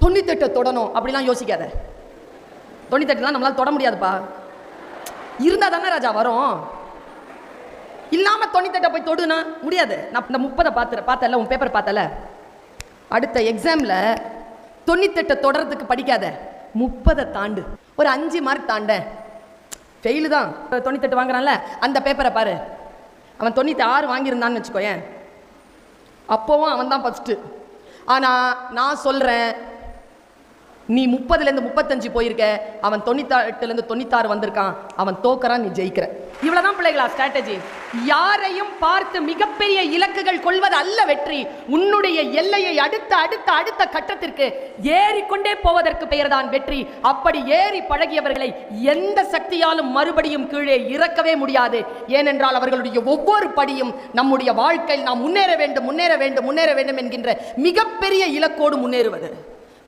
98 தொடணும் அப்படிலாம் யோசிக்காத. 98 நம்மளால தொட முடியாதுப்பா. இருந்தா தானே ராஜா வரும். இல்லாம 98 போய் தொடுனா முடியாது. நான் இந்த 30 பார்த்தல, உன் பேப்பர் பார்த்தல, அடுத்த எக்ஸாம்ல 98 தொடர்றதுக்கு படிக்காத, 30 தாண்டு. ஒரு 5 மார்க் தாண்ட ஃபெயிலு தான். 98 வாங்குறான்ல, அந்த பேப்பரை பாரு. அவன் 96 வாங்கியிருந்தான்னு வச்சுக்கோயேன், அப்போவும் அவன் தான் ஃபஸ்ட்டு. ஆனால் நான் சொல்கிறேன், நீ 30லேருந்து 35 போயிருக்க, அவன் 98லேருந்து 96 வந்திருக்கான், அவன் தோக்கறான், நீ ஜெயிக்கிற. இவ்வளவுதான் பிள்ளைகளா ஸ்ட்ராட்டஜி. யாரையும் பார்த்து மிகப்பெரிய இலக்குகள் கொள்வது அல்ல வெற்றி. உன்னுடைய எல்லையை அடுத்த அடுத்த அடுத்த கட்டத்திற்கு ஏறிக்கொண்டே போவதற்கு பெயர்தான் வெற்றி. அப்படி ஏறி பழகியவர்களை எந்த சக்தியாலும் மறுபடியும் கீழே இறக்கவே முடியாது. ஏனென்றால் அவர்களுடைய ஒவ்வொரு படியும் நம்முடைய வாழ்க்கையில் நாம் முன்னேற வேண்டும் முன்னேற வேண்டும் முன்னேற வேண்டும் என்கின்ற மிகப்பெரிய இலக்கோடு முன்னேறுவது.